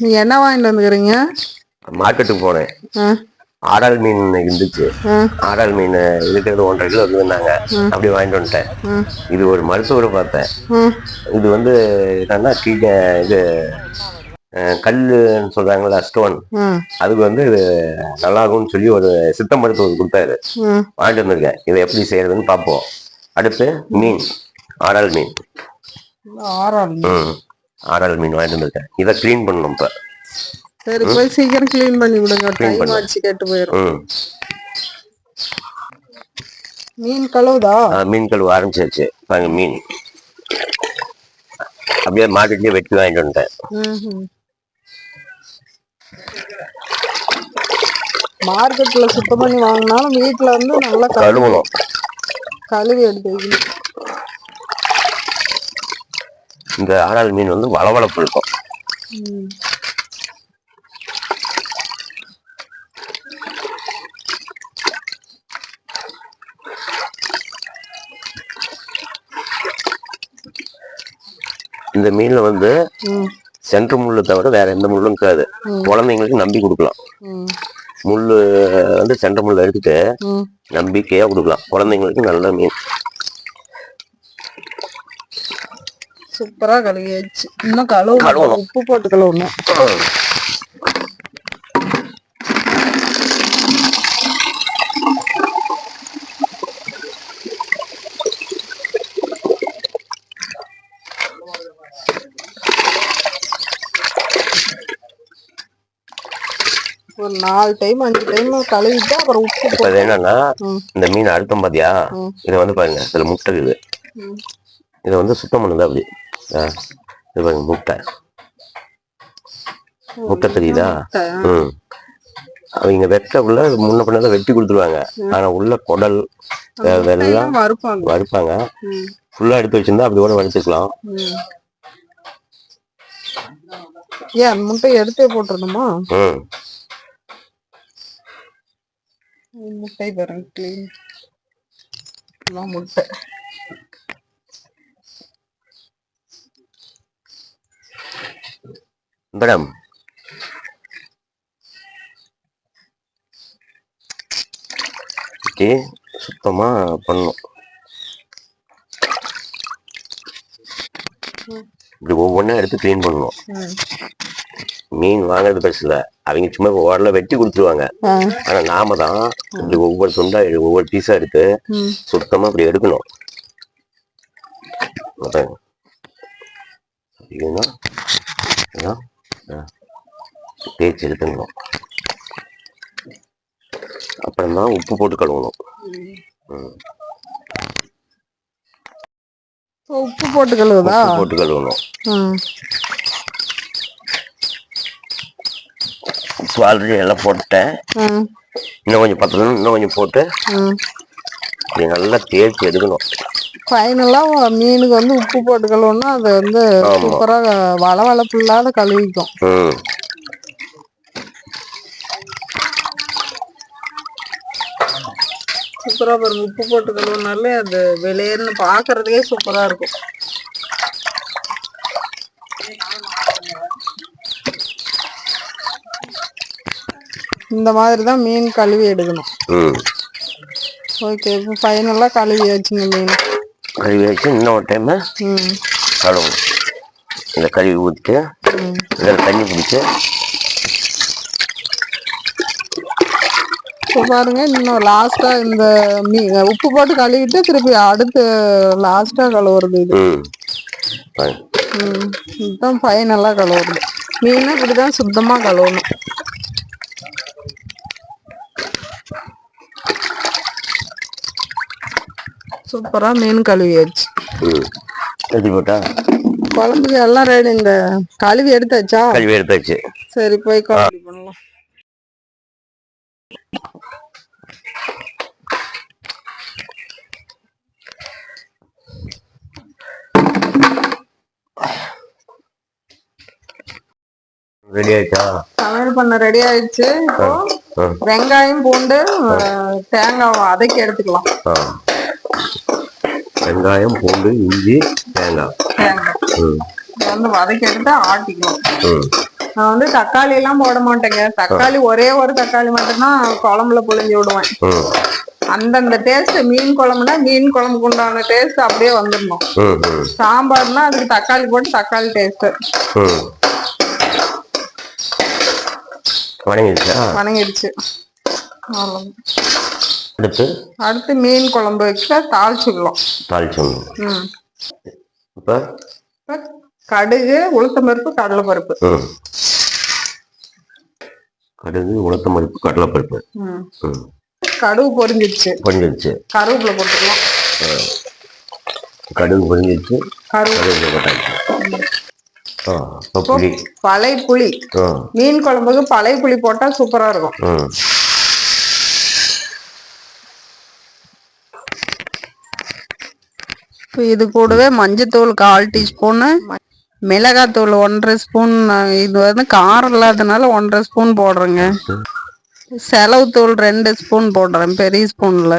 நீங்க என்ன வாங்கிட்டு வந்துக்கிறீங்க? மார்க்கெட்டுக்கு போனேன். ஆடால் மீன் இருந்துச்சு. ஆடால் மீன் இருக்கிறது 1.5 கிலோ இருக்குதுன்னாங்க. அப்படி வாங்கிட்டு வந்துட்டேன். இது ஒரு மருத்துவரை பார்த்தேன். இது வந்து என்னன்னா இது கல்லுன்னு சொல்றாங்களா, ஸ்டோன், அதுக்கு வந்து நல்லாகும்னு சொல்லி ஒரு சித்த மருத்துவர் கொடுத்தாரு. வாங்கிட்டு வந்திருக்கேன். இதை எப்படி செய்யறதுன்னு பார்ப்போம். அடுத்து மீன், ஆடால் மீன். ஆடால் மீன் வாங்கிட்டு வந்திருக்கேன். இதை கிளீன் பண்ணணும். இப்ப சரி, போய் சீக்கிரம் கிளீன் பண்ணி விடுங்க. டைம் ஆச்சு, கெட்டு போயிடும். மீன் கழுவுதா? மீன் கழுவு ஆரம்பிச்சாச்சு. பாருங்க, மீன் அப்படியே மார்க்கெட்லயே வெட்டி வாங்கிட்டு வந்துட்டேன். மார்க்கெட்ல சுத்தம் பண்ணி வாங்கினாலும் வீட்டுல வந்து நல்லா கழுவணும். கழுவி எடுத்து வைக்கணும். இந்த ஆடால் மீன் வந்து வளவளப்பு இருக்கும். இந்த மீன்ல வந்து சென்ட்ரு முள்ளு தவிர வேற எந்த முள்ளும் இருக்காது. குழந்தைங்களுக்கு நம்பி கொடுக்கலாம். முள்ளு வந்து சென்ட்ரு முள்ள எடுத்துட்டு நம்பிக்கையா கொடுக்கலாம். குழந்தைங்களுக்கு நல்ல மீன். சூப்பரா கழுவியாச்சு. இன்னும் கழுவணும். உப்பு போட்டு கழுவணும். ஒரு 4 டைம் 5 டைம் கழுவிட்டு அப்புறம் உப்பு. என்னன்னா, இந்த மீன் அழுத்தம் பாத்தியா, இதை வந்து பாருங்க, இதுல முட்டை இருக்குது. இதை வந்து சுத்தம் பண்ணுது. அப்படி இது பாருங்க, முட்டை தெரியுதா? அவங்க வெட்டக்குள்ள முன்ன பின்னதான் வெட்டி கொடுத்துருவாங்க. ஆனா உள்ள குடல் எல்லாம் வறுப்பாங்க. ஃபுல்லா எடுத்து வச்சிருந்தா அப்படி கூட வறுத்துக்கலாம். ஏன் முட்டை எடுத்தே போட்டுருணுமா? முட்டை பாருங்க, கிளீன் முட்டை. மேடம், சுத்தமா பண்ணணும். இப்படி ஒவ்வொன்னா எடுத்து கிளீன் பண்ணணும். மீன் வாங்குறது பெருசு இல்ல, அவங்க சும்மா ஓரள வெட்டி கொடுத்துருவாங்க. ஆனா நாம தான் இப்படி ஒவ்வொரு துண்டா ஒவ்வொரு பீஸா எடுத்து சுத்தமா இப்படி எடுக்கணும். தேய்ச்சி எடுத்துக்கணும். அப்புறம் தான் உப்பு போட்டு கழுவணும். உப்பு போட்டு கழுவுதா? போட்டு கழுவணும். உப்பு ஆல்ரெடி எல்லாம் போட்டேன். இன்னும் கொஞ்சம் 10 நிமிஷம் இன்னும் கொஞ்சம் போட்டு நல்லா தேய்ச்சி எடுக்கணும். ஃபைனலா மீனுக்கு வந்து உப்பு போட்டு கழுவுனா அது வந்து சூப்பரா வளவளப்பு இல்லாத கழுவிக்கும். சூப்பரா பாருங்க, உப்பு போட்டு கழுவுனாலே அது வெளியேன்னு பாக்குறதுக்கே சூப்பரா இருக்கும். இந்த மாதிரிதான் மீன் கழுவி எடுக்கணும். ஓகே, இப்போ ஃபைனலா கழுவி வச்சுங்க. மீன் கழுவி வச்சு இன்னொரு டைம் கழுவணும். இந்த கழுவி ஊற்றிட்டு இதில் தண்ணி பிடிச்சி பாருங்க. இன்னும் லாஸ்டா இந்த உப்பு போட்டு கழுவிட்டு திருப்பி அடுத்து லாஸ்டா கழுவுறது இது. இதுதான் ஃபைனலா கழுவுறது. மீன் இப்படிதான் சுத்தமா கழுவணும். சூப்பரா மீன் கழுவியாச்சு. குழம்புக்கு எல்லாம் ரெடி. இந்த கழுவி எடுத்தாச்சா? கழுவி எடுத்தாச்சு. சரி, போய் குழம்பு பண்ணலாம். ரெடி ஆயிடுச்சா? சமையல் பண்ண ரெடி ஆயிடுச்சு. இப்போ வெங்காயம் பூண்டு தேங்காய் வதக்கி எடுத்துக்கலாம். வெங்காயம், பூண்டு, இஞ்சி, தேங்காய். வந்து வதக்கி எடுத்து ஆட்டிக்குவோம். நான் வந்து தக்காளி எல்லாம் போட மாட்டேங்க. தக்காளி ஒரே ஒரு தக்காளி மட்டும்தான் குழம்புல புழிஞ்சு விடுவேன். அந்தந்த டேஸ்ட் மீன் குழம்புனா மீன் குழம்புக்கு உண்டான டேஸ்ட் அப்படியே வந்துடணும். சாம்பார்னா அதுக்கு தக்காளி போட்டு தக்காளி டேஸ்ட். வணங்கிடுச்சு. அடுத்து மீன் குழம்பு வைக்க தாளிச்சுக்கலாம். கடுகு, உளுத்தம்பருப்பு, கடலைப்பருப்பு. கடுகு, உளுத்தம்பருப்பு, கடலைப்பருப்பு. கடுகு பொரிஞ்சிருச்சு. கருவேப்பிலை போட்டுக்கலாம். கடுகு பொரிஞ்சிருச்சு. கருவேப்பிலை போட்டாச்சு. பழைய புளி. மீன் குழம்புக்கு பழைய புளி போட்டா சூப்பரா இருக்கும். இது கூடவே மஞ்சத்தூள் 1/4 டீஸ்பூன், மிளகாத்தூள் 1.5 ஸ்பூன். இது வந்து காரம் இல்லாதனால 1.5 ஸ்பூன் போடுறேங்க. செலவு தூள் 2 ஸ்பூன் போடுறேன், பெரிய ஸ்பூன்ல.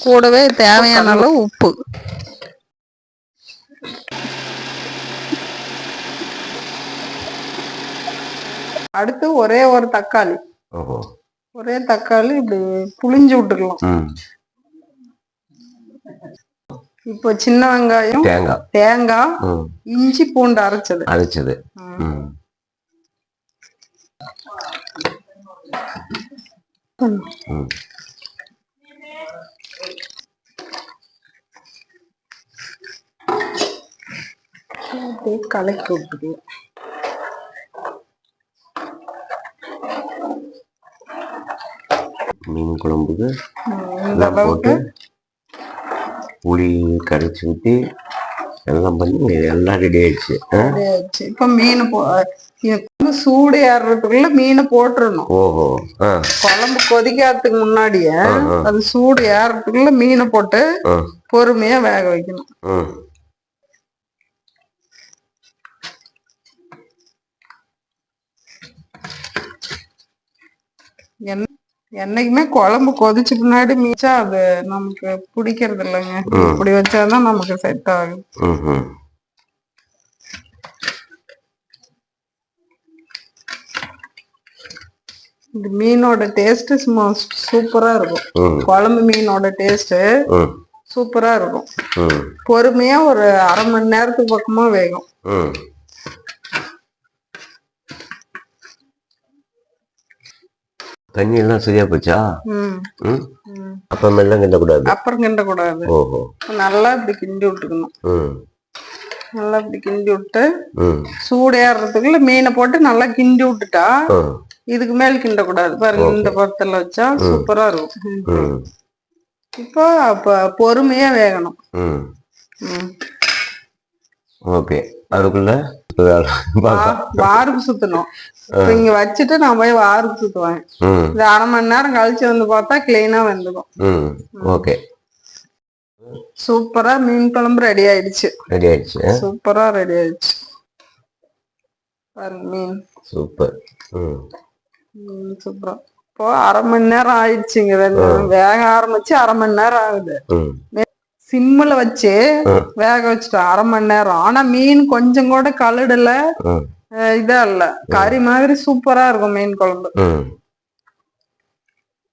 கூடவே தேவையான அளவு உப்பு. அடுத்து ஒரே ஒரு தக்காளி. ஒரே தக்காளி இப்படி புளிஞ்சு விட்டுக்கலாம். இப்போ சின்ன வெங்காயம், தேங்காய், இஞ்சி, பூண்டு அரைச்சது. கலக்கி விட்டுக்கலாம். மீன் குழம்புக்கு போட்டு புளி கரைச்சி ஊற்றி எல்லாம் பண்ணி எல்லாம் ரெடி ஆயிடுச்சு. இப்ப மீன் சூடு ஏறதுக்குள்ள மீனை போட்டுறணும். குழம்பு கொதிக்காததுக்கு முன்னாடியே அது சூடு ஏறதுக்குள்ள மீனை போட்டு பொறுமையா வேக வைக்கணும். என்னைக்குமே குழம்பு கொதிச்சு பின்னாடி மீச்சா அது நமக்கு பிடிக்கிறது இல்லைங்க. இப்படி வச்சாதான் நமக்கு செட் ஆகும். இந்த மீனோட டேஸ்ட் சூப்பரா இருக்கும். குழம்பு மீனோட டேஸ்ட் சூப்பரா இருக்கும். பொறுமையா ஒரு 1/2 மணி நேரத்துக்கு பக்கமா வேகும். தண்ணி எல்லாம் சரியா போச்சா? அப்புறம் எல்லாம் கிண்டக்கூடாது. அப்புறம் கிண்டக்கூடாது. நல்லா இப்படி கிண்டி விட்டுக்கணும். நல்லா இப்படி கிண்டி விட்டு சூடு ஏறதுக்குள்ள மீனை போட்டு நல்லா கிண்டி விட்டுட்டா இதுக்கு மேல் கிண்டக்கூடாது. பாருங்க, இந்த பக்கத்துல வச்சா சூப்பரா இருக்கும். இப்போ பொறுமையா வேகணும். ஓகே. அதுக்குள்ள வாருக்கு சுத்தணும். இங்க வச்சுட்டு நான் போய் வாருக்கு சுத்துவேன். இது 1/2 மணி நேரம் கழிச்சு வந்து பார்த்தா கிளீனா வந்துடும். ஓகே. சூப்பரா மீன் குழம்பு ரெடி ஆயிடுச்சு. சூப்பரா ரெடி ஆயிடுச்சு. பாருங்க மீன் சூப்பர். சூப்பரா. இப்போ 1/2 மணி நேரம் ஆயிடுச்சுங்க. வேக ஆரம்பிச்சு 1/2 மணி நேரம் ஆகுது. சிம்முல வச்சு வேக வச்சுட்டோம் 1/2 மணி நேரம். ஆனா மீன் கொஞ்சம் கூட கலடுல இதா இல்ல, கறி மாதிரி சூப்பரா இருக்கும் மீன் குழம்பு.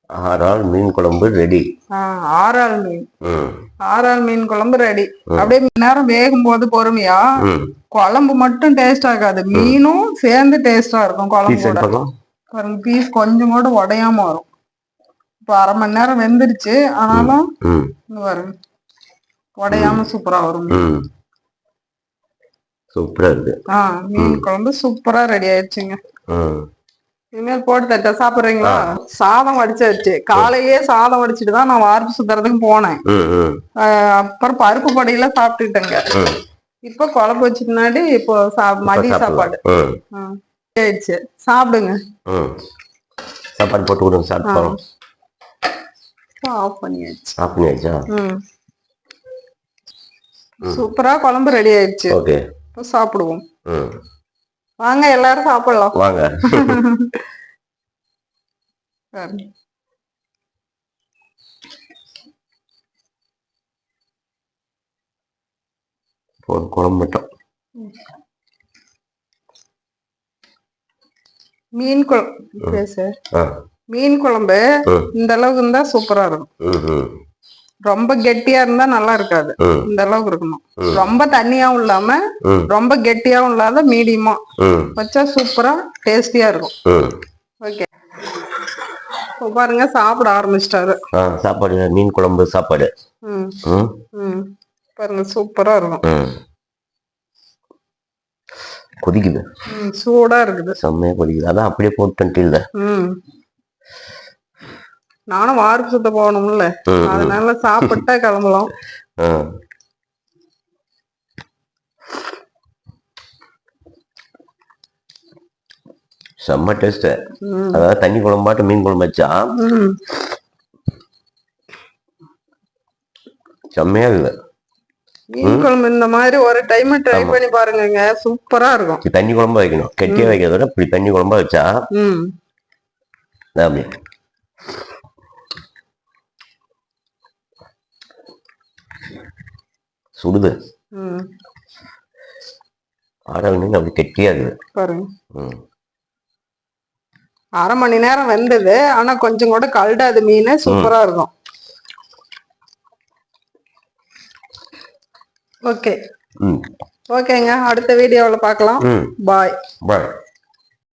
6 ஆள் மீன் குழம்பு ரெடி. 6 ஆள் மீன். 6 ஆள் மீன் குழம்பு ரெடி. அப்படியே நேரம் வேகும் போது பொறுமையா குழம்பு மட்டும் டேஸ்ட் ஆகாது, மீனும் சேர்ந்து டேஸ்டா இருக்கும். குழம்பு பாருங்க, பீஸ் கொஞ்சம் கூட உடையாம வரும். இப்ப 1/2 மணி நேரம் வெந்துருச்சு. ஆனாலும் பாருங்க உடையாம சூப்பரா வரும். சூப்பரா இருக்கு. மீன் குழம்பு சூப்பரா ரெடி ஆயிடுச்சுங்க. இனிமேல் போட்டு தட்ட சாப்பிடுறீங்களா? சாதம் வடிச்சாச்சு. காலையே சாதம் வடிச்சிட்டு தான் நான் வார்ப்பு சுத்துறதுக்கு போனேன். அப்புறம் பருப்பு பொடியில சாப்பிட்டுட்டேங்க. இப்ப குழம்பு வச்சு முன்னாடி இப்போ மதிய சாப்பாடு ஆயிடுச்சு. சாப்பிடுங்க. சாப்பாடு போட்டு கொடுங்க. சாப்பிட்டு ஆஃப் பண்ணியாச்சு. ஆஃப் பண்ணியாச்சா? சூப்பரா குழம்பு ரெடி ஆயிடுச்சு. ஓகே, இப்போ சாப்பிடுவோம். வாங்க எல்லாரும் சாப்பிடலாம். வாங்க. ஒரு குழம்பு மட்டும். மீன் குழம்பு மீன் குழம்பு இந்த அளவுக்கு இருந்தா சூப்பரா இருக்கும். ரொம்ப கெட்டியா இருந்தா நல்லா இருக்காது. இந்த அளவுக்கு இருக்கணும். ரொம்ப தண்ணியாவும் இல்லாம ரொம்ப கெட்டியாவும் இல்லாத மீடியமா வச்சா சூப்பரா டேஸ்டியா இருக்கும். ஓகே, பாருங்க சாப்பிட ஆரம்பிச்சிட்டாரு. சாப்பாடு மீன் குழம்பு சாப்பாடு பாருங்க சூப்பரா இருக்கும். கொதிக்குது, சூடா இருக்குது, செம்மையா கொதிக்குது. அதான் அப்படியே போட்டு நானும் வார்ப்பு சுத்த போகணும்ல, அதனால சாப்பிட்டா கிளம்பலாம். செம்ம டேஸ்ட். அதாவது தண்ணி குழம்பாட்டு மீன் குழம்பு வச்சா செம்மையா இருக்குது. மீன் குழம்பு இந்த மாதிரி ஒரு டைம் ட்ரை பண்ணி பாருங்க, சூப்பரா இருக்கும். தண்ணி குழம்பா வைக்கணும், கெட்டியா வைக்கிறத விட இப்படி தண்ணி குழம்பா வச்சா அப்படி சுடுது. ஆடல் மீன் அப்படி கெட்டியா இருக்குது பாருங்க. 1/2 மணி நேரம் வெந்தது, ஆனா கொஞ்சம் கூட கல்டாது மீன், சூப்பரா இருக்கும். ஓகே, ஓகேங்க, அடுத்த வீடியோவில் பார்க்கலாம். பாய்.